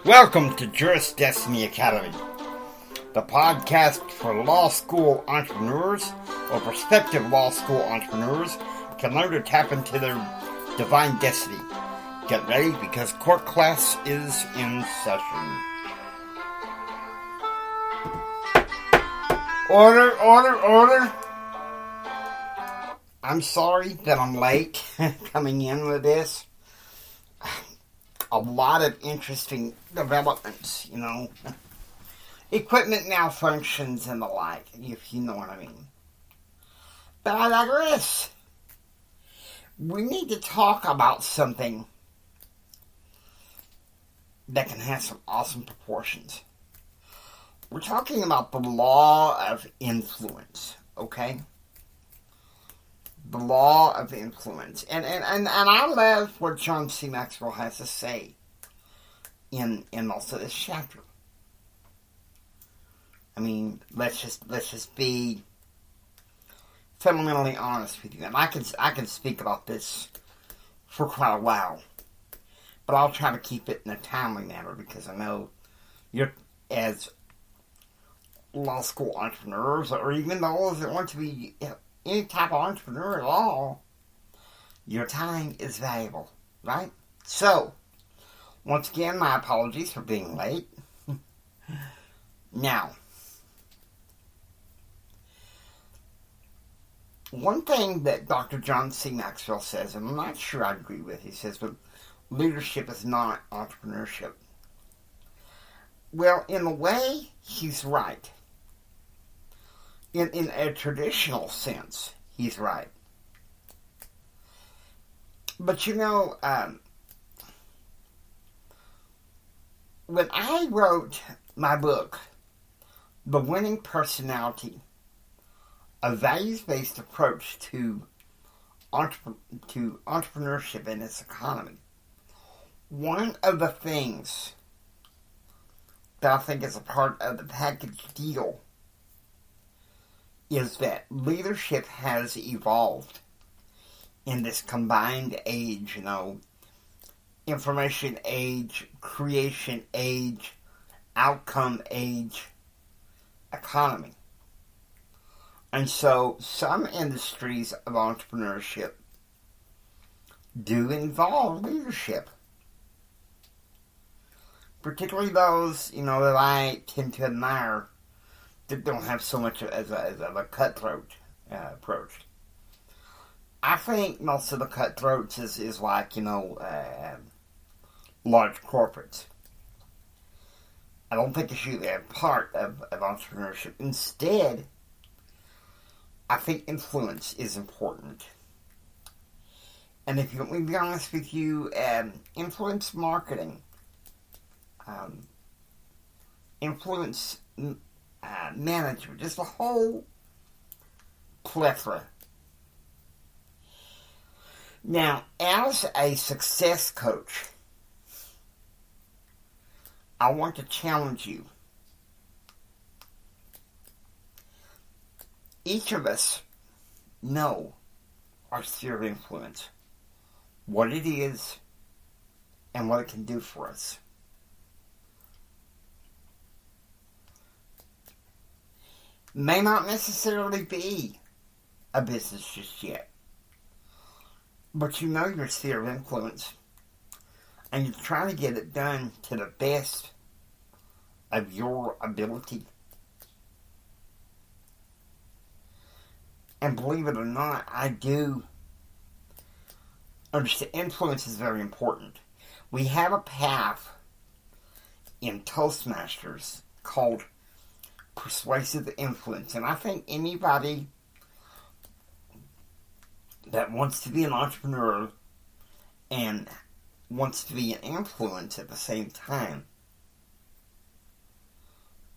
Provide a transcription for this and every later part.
Welcome to Juris Destiny Academy, the podcast for law school entrepreneurs or prospective law school entrepreneurs to learn to tap into their divine destiny. Get ready because court class is in session. Order, order, order. I'm sorry that I'm late coming in with this. A lot of interesting developments, equipment malfunctions and the like, if you know what I mean. But I digress. We need to talk about something that can have some awesome proportions. We're talking about the law of influence, okay? The law of influence. And I love what John C Maxwell has to say in also this chapter. I mean, let's just be fundamentally honest with you. And I can speak about this for quite a while. But I'll try to keep it in a timely manner because I know you're, as law school entrepreneurs, or even those that want to be any type of entrepreneur at all, your time is valuable, right? So, once again, my apologies for being late. Now, one thing that Dr. John C. Maxwell says, and I'm not sure I agree with, he says, but leadership is not entrepreneurship. Well, in a way, he's right. In a traditional sense, he's right. But when I wrote my book, The Winning Personality, a values-based approach to entrepreneurship and its economy, one of the things that I think is a part of the package deal is that leadership has evolved in this combined age, information age, creation age, outcome age economy. And so some industries of entrepreneurship do involve leadership. Particularly those, that I tend to admire that don't have so much as a cutthroat approach. I think most of the cutthroats is like, large corporates. I don't think it's usually a part of entrepreneurship. Instead, I think influence is important. And if you want me to be honest with you, influence marketing, influence management, just a whole plethora. Now, as a success coach, I want to challenge you. Each of us know our sphere of influence, what it is, and what it can do for us. May not necessarily be a business just yet. But you know your sphere of influence. And you're trying to get it done to the best of your ability. And believe it or not, I do understand influence is very important. We have a path in Toastmasters called persuasive influence, and I think anybody that wants to be an entrepreneur and wants to be an influence at the same time,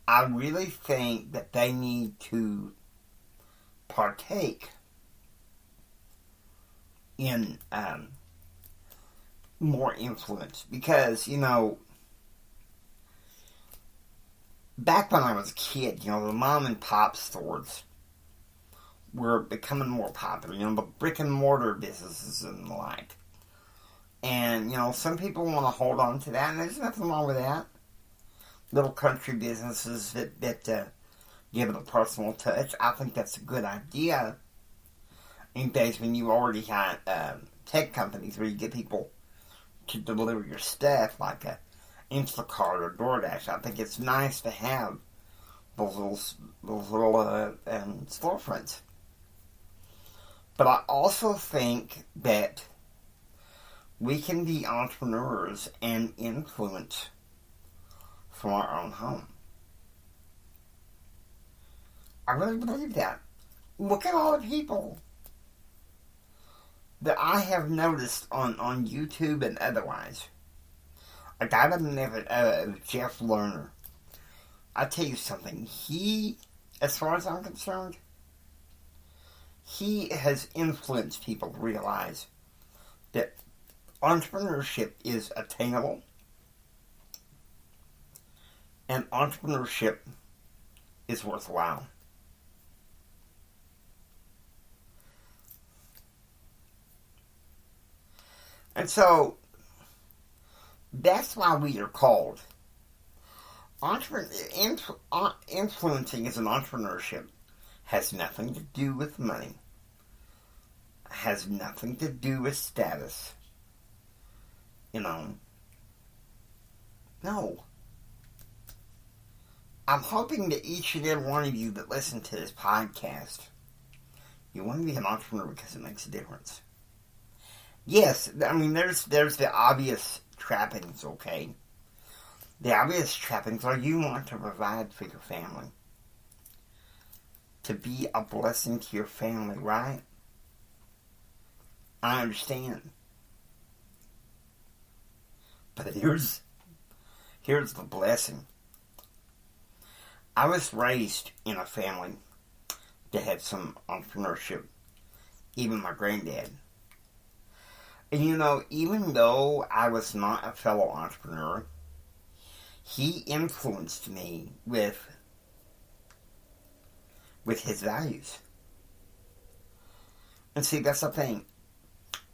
I really think that they need to partake in more influence, because back when I was a kid, the mom and pop stores were becoming more popular, the brick and mortar businesses and the like. And, some people want to hold on to that, and there's nothing wrong with that. little country businesses that give it a personal touch. I think that's a good idea. In days when you already have tech companies where you get people to deliver your stuff, like a Instacart or DoorDash. I think it's nice to have those little storefronts. But I also think that we can be entrepreneurs and influence from our own home. I really believe that. Look at all the people that I have noticed on YouTube and otherwise. A guy by the name of Jeff Lerner. I tell you something. He, as far as I'm concerned, he has influenced people to realize that entrepreneurship is attainable, and entrepreneurship is worthwhile. And so, that's why we are called. Influencing as an entrepreneurship has nothing to do with money, has nothing to do with status. No. I'm hoping that each and every one of you that listen to this podcast, you want to be an entrepreneur because it makes a difference. Yes, I mean, there's the obvious trappings, okay? The obvious trappings are you want to provide for your family. To be a blessing to your family, right? I understand. But here's the blessing. I was raised in a family that had some entrepreneurship. Even my granddad. And even though I was not a fellow entrepreneur, he influenced me with his values. And see, that's the thing.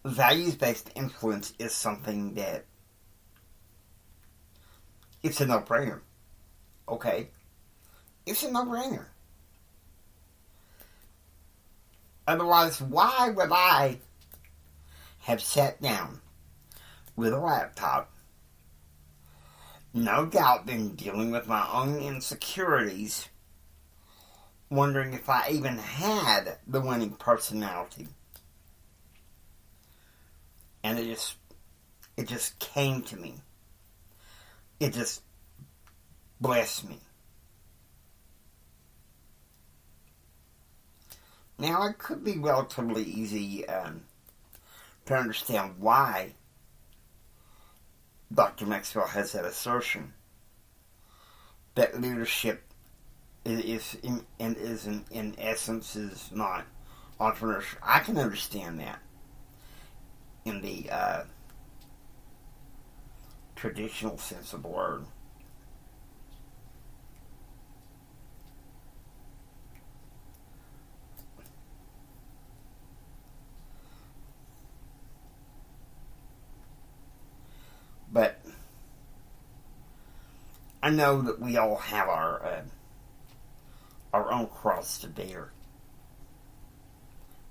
Values-based influence is something that it's a no-brainer. Okay? It's a no-brainer. Otherwise, why would I have sat down with a laptop, no doubt been dealing with my own insecurities, wondering if I even had the winning personality. And it just came to me. It just blessed me. Now, it could be relatively easy to understand why Dr. Maxwell has that assertion that leadership is in essence is not entrepreneurship. I can understand that in the traditional sense of the word. But I know that we all have our own cross to bear.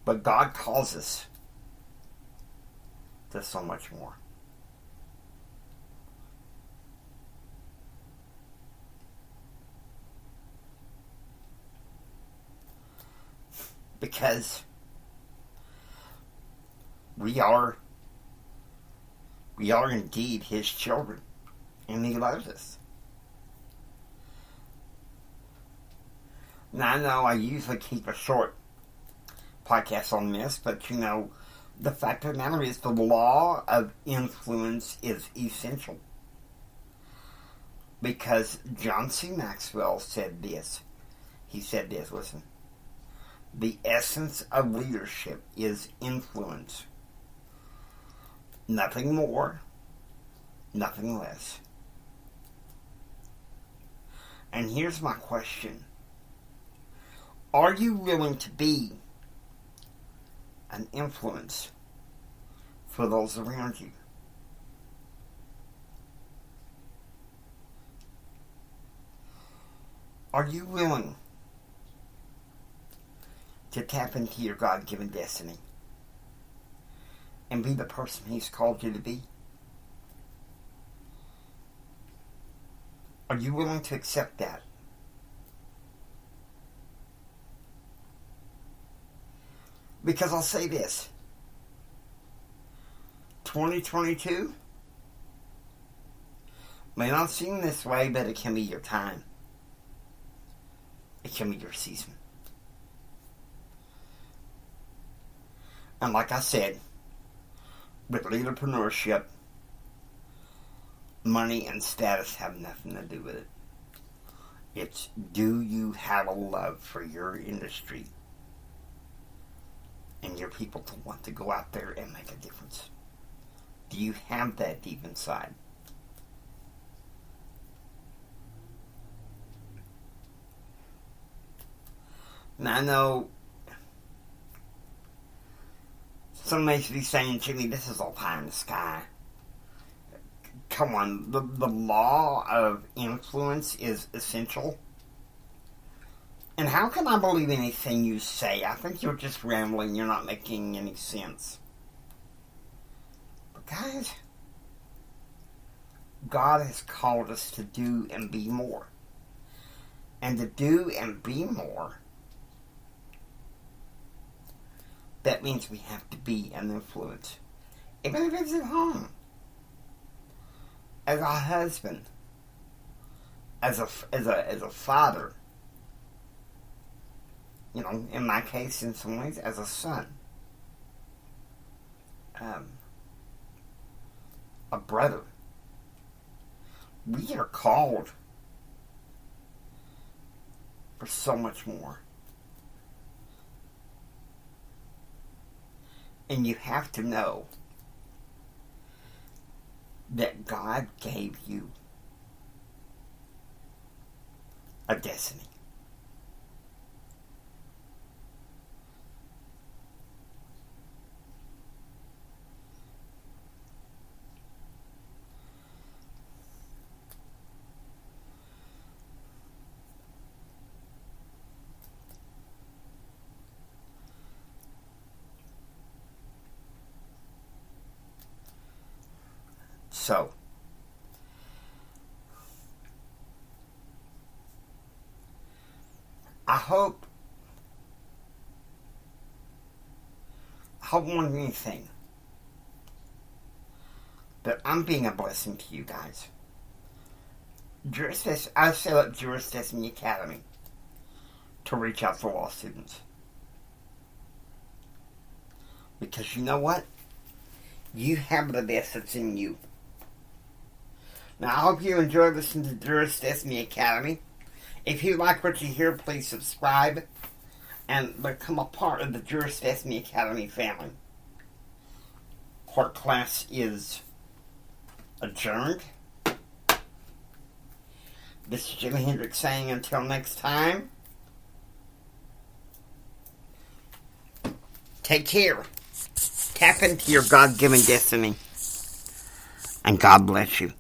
But God calls us to so much more. Because we are indeed His children, and He loves us. Now, I know I usually keep a short podcast on this, but the fact of the matter is the law of influence is essential. Because John C Maxwell said this. He said this, listen. The essence of leadership is influence. Nothing more, nothing less. And here's my question. Are you willing to be an influence for those around you? Are you willing to tap into your God-given destiny and be the person He's called you to be? Are you willing to accept that? Because I'll say this, 2022 may not seem this way, but it can be your time. It can be your season. And like I said, with leaderpreneurship, money and status have nothing to do with it. It's, do you have a love for your industry and your people to want to go out there and make a difference? Do you have that deep inside? Now, I know some may be saying, Jimmy, this is all pie in the sky. Come on, the law of influence is essential. And how can I believe anything you say? I think you're just rambling. You're not making any sense. But guys, God has called us to do and be more. And to do and be more, that means we have to be an influence. Even if it's at home. As a husband. As a father. You know, in my case, in some ways, as a son. A brother. We are called for so much more. And you have to know that God gave you a destiny. So, I hope more than anything that I'm being a blessing to you guys. I set up Juris Destiny Academy to reach out to law students. Because you know what? You have the best that's in you. Now, I hope you enjoy listening to Juris Destiny Academy. If you like what you hear, please subscribe and become a part of the Juris Destiny Academy family. Court class is adjourned. This is Jimi Hendrix saying until next time, take care. Tap into your God-given destiny. And God bless you.